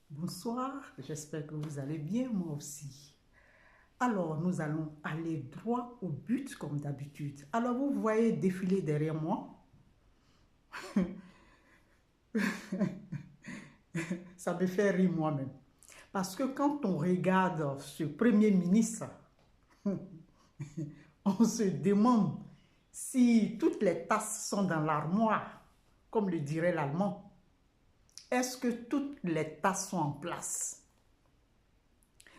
Bonsoir, j'espère que vous allez bien, moi aussi. Alors, nous allons aller droit au but comme d'habitude. Alors, vous voyez défiler derrière moi. Ça me fait rire moi-même. Parce que quand on regarde ce Premier ministre, on se demande si toutes les tasses sont dans l'armoire, comme le dirait l'allemand. Est-ce que toutes les tasses sont en place?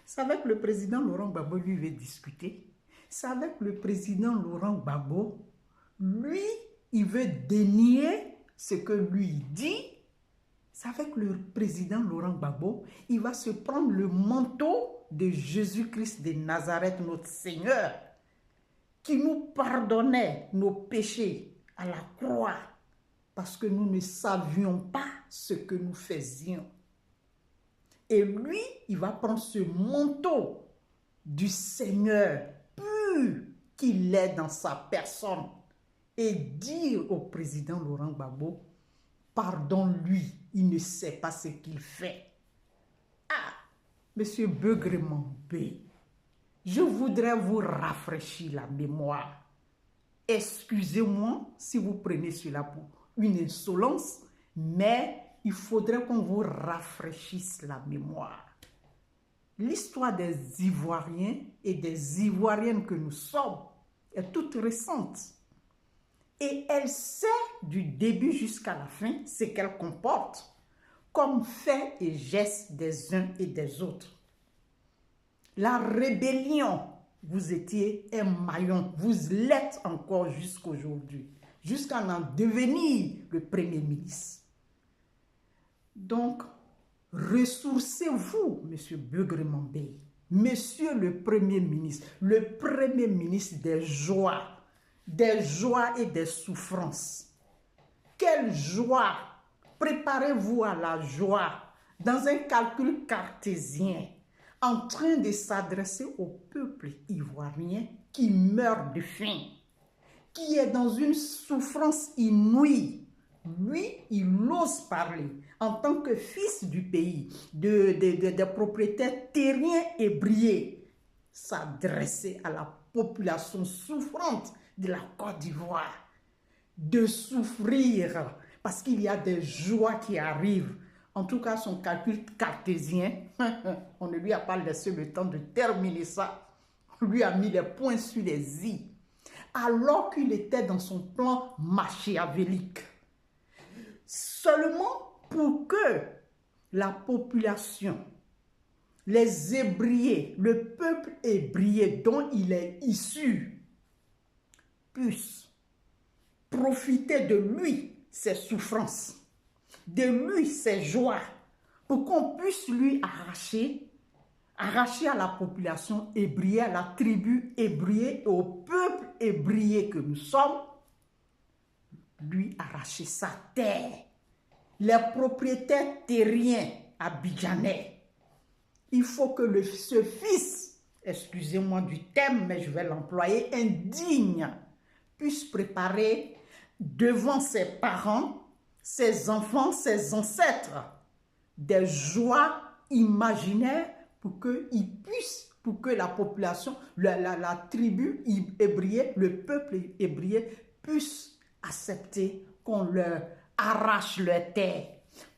C'est avec le président Laurent Gbagbo, lui, veut discuter. C'est avec le président Laurent Gbagbo, lui, il veut dénier ce que lui dit. C'est avec le président Laurent Gbagbo, il va se prendre le manteau de Jésus-Christ de Nazareth, notre Seigneur, qui nous pardonnait nos péchés à la croix, parce que nous ne savions pas ce que nous faisions. Et lui, il va prendre ce manteau du Seigneur pur qu'il est dans sa personne et dire au président Laurent Gbagbo, pardonne-lui, il ne sait pas ce qu'il fait. Ah, monsieur Begremambé, je voudrais vous rafraîchir la mémoire. Excusez-moi si vous prenez cela pour une insolence, mais il faudrait qu'on vous rafraîchisse la mémoire. L'histoire des Ivoiriens et des Ivoiriennes que nous sommes est toute récente. Et elle sait du début jusqu'à la fin ce qu'elle comporte comme faits et gestes des uns et des autres. La rébellion, vous étiez un maillon, vous l'êtes encore jusqu'aujourd'hui, jusqu'à en devenir le Premier ministre. Donc, ressourcez-vous, monsieur Begremambé, monsieur le Premier ministre des joies et des souffrances. Quelle joie! Préparez-vous à la joie dans un calcul cartésien, en train de s'adresser au peuple ivoirien qui meurt de faim, qui est dans une souffrance inouïe. Lui, il ose parler en tant que fils du pays, des propriétaires terriens ébriés, s'adresser à la population souffrante de la Côte d'Ivoire, de souffrir, parce qu'il y a des joies qui arrivent. En tout cas, son calcul cartésien, on ne lui a pas laissé le temps de terminer ça. On lui a mis les points sur les i, alors qu'il était dans son plan machiavélique. Seulement pour que la population, les ébriés, le peuple ébrié dont il est issu, puissent profiter de lui ses souffrances, de lui ses joies, pour qu'on puisse lui arracher à la population ébriée, à la tribu ébriée et au peuple ébrié que nous sommes, lui arracher sa terre. Les propriétaires terriens abidjanais, il faut que ce fils, excusez-moi du terme, mais je vais l'employer, indigne, puisse préparer devant ses parents, ses enfants, ses ancêtres, des joies imaginaires pour que la population, la tribu ébriée, le peuple ébrié puisse accepter qu'on leur arrache leurs terres,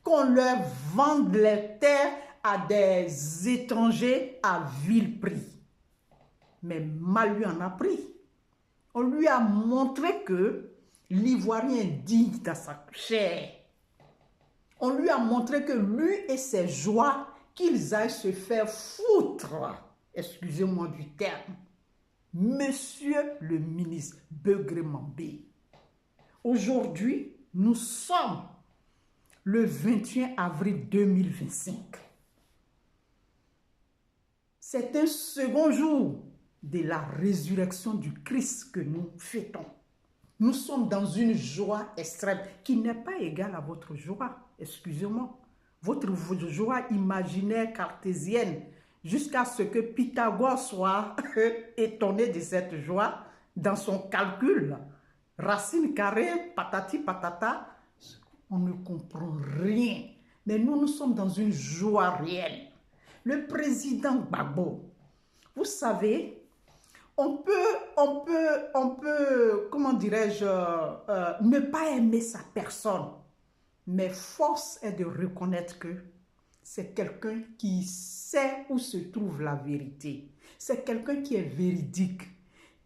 qu'on leur vende les terres à des étrangers à vil prix. Mais mal lui en a pris. On lui a montré que l'Ivoirien est digne dans sa chair. On lui a montré que lui et ses joies, qu'ils aillent se faire foutre, excusez-moi du terme, monsieur le ministre Begremambé. Aujourd'hui, nous sommes le 21 avril 2025. C'est un second jour de la résurrection du Christ que nous fêtons. Nous sommes dans une joie extrême qui n'est pas égale à votre joie, excusez-moi. Votre joie imaginaire cartésienne, jusqu'à ce que Pythagore soit étonné de cette joie dans son calcul. Racine carrée, patati patata, on ne comprend rien. Mais nous sommes dans une joie réelle. Le président Gbagbo, vous savez, on peut, comment dirais-je, ne pas aimer sa personne. Mais force est de reconnaître que c'est quelqu'un qui sait où se trouve la vérité. C'est quelqu'un qui est véridique,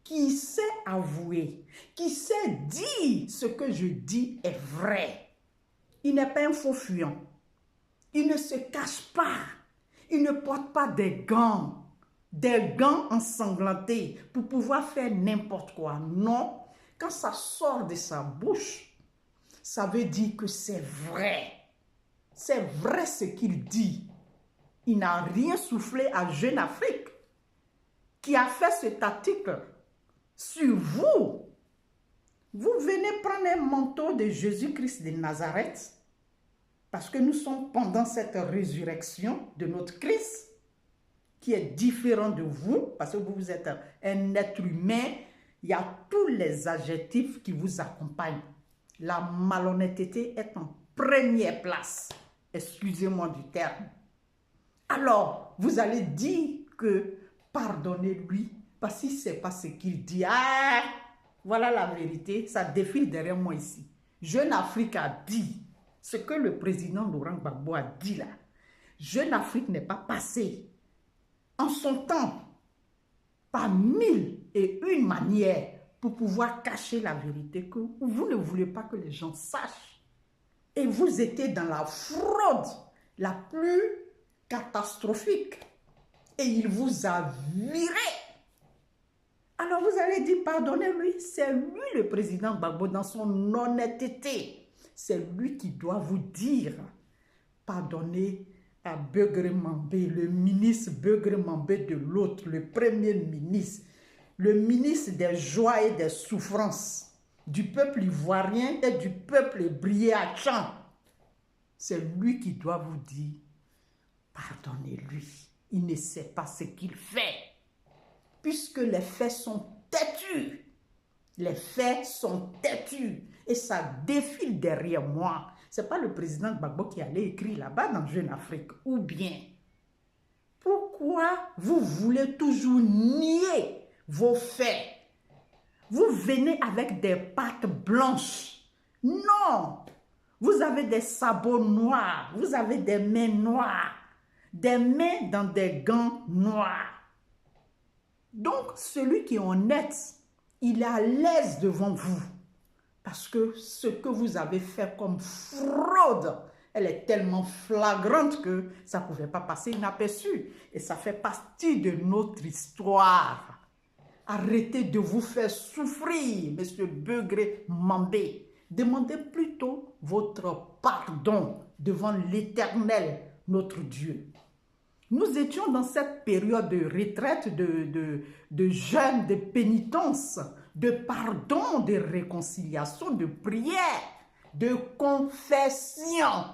qui sait avouer, qui sait dire ce que je dis est vrai. Il n'est pas un faux fuyant. Il ne se cache pas. Il ne porte pas des gants ensanglantés pour pouvoir faire n'importe quoi. Non, quand ça sort de sa bouche, ça veut dire que c'est vrai. C'est vrai ce qu'il dit. Il n'a rien soufflé à Jeune Afrique qui a fait cet article sur vous. Vous venez prendre un manteau de Jésus-Christ de Nazareth parce que nous sommes pendant cette résurrection de notre Christ qui est différent de vous parce que vous êtes un être humain. Il y a tous les adjectifs qui vous accompagnent. La malhonnêteté est en première place. Excusez-moi du terme. Alors, vous allez dire que pardonnez-lui parce qu'il ne sait pas ce qu'il dit. Ah, voilà la vérité, ça défile derrière moi ici. Jeune Afrique a dit ce que le président Laurent Gbagbo a dit là. Jeune Afrique n'est pas passé en son temps par 1001 manières pour pouvoir cacher la vérité que vous ne voulez pas que les gens sachent. Et vous étiez dans la fraude la plus catastrophique. Et il vous a viré. Alors vous allez dire, pardonnez-lui. C'est lui le président Gbagbo dans son honnêteté. C'est lui qui doit vous dire, pardonnez à Beugre Mambé, le ministre Beugre Mambé de l'autre, le premier ministre, le ministre des joies et des souffrances du peuple ivoirien et du peuple briachan. C'est lui qui doit vous dire, pardonnez-lui. Il ne sait pas ce qu'il fait. Puisque les faits sont têtus. Les faits sont têtus. Et ça défile derrière moi. Ce n'est pas le président Gbagbo qui allait écrire là-bas dans Jeune Afrique. Ou bien, pourquoi vous voulez toujours nier vos faits? Vous venez avec des pattes blanches. Non! Vous avez des sabots noirs. Vous avez des mains noires. Des mains dans des gants noirs. Donc, celui qui est honnête, il est à l'aise devant vous. Parce que ce que vous avez fait comme fraude, elle est tellement flagrante que ça ne pouvait pas passer inaperçu. Et ça fait partie de notre histoire. Arrêtez de vous faire souffrir, monsieur Beugre Mambé. Demandez plutôt votre pardon devant l'Éternel, notre Dieu. Nous étions dans cette période de retraite, de jeûne, de pénitence, de pardon, de réconciliation, de prière, de confession.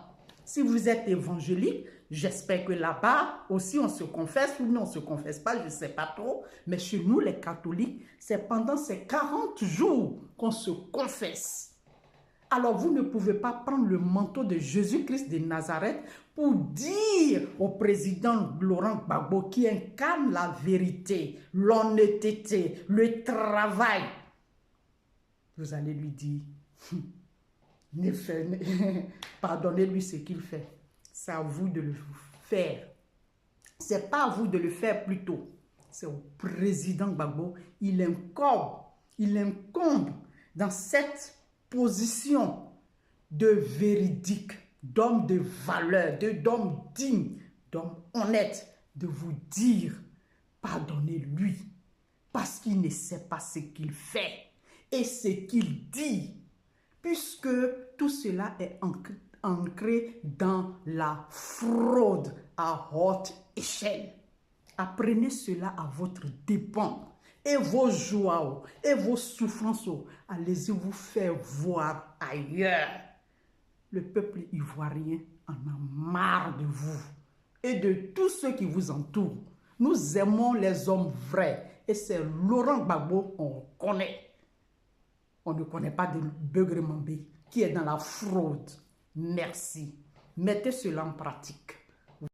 Si vous êtes évangélique, j'espère que là-bas aussi on se confesse ou non on ne se confesse pas, je ne sais pas trop. Mais chez nous les catholiques, c'est pendant ces 40 jours qu'on se confesse. Alors vous ne pouvez pas prendre le manteau de Jésus-Christ de Nazareth pour dire au président Laurent Gbagbo qui incarne la vérité, l'honnêteté, le travail. Vous allez lui dire, pardonnez-lui ce qu'il fait. C'est à vous de le faire. Ce n'est pas à vous de le faire plutôt. C'est au président Gbagbo. Il incombe dans cette position de véridique, d'homme de valeur, d'homme digne, d'homme honnête, de vous dire, pardonnez-lui, parce qu'il ne sait pas ce qu'il fait et ce qu'il dit, puisque tout cela est ancré dans la fraude à haute échelle. Apprenez cela à votre dépens. Et vos joies et vos souffrances, allez-y vous faire voir ailleurs. Le peuple ivoirien en a marre de vous et de tous ceux qui vous entourent. Nous aimons les hommes vrais et c'est Laurent Gbagbo, on connaît. On ne connaît pas de Beugre Mambé qui est dans la fraude. Merci. Mettez cela en pratique.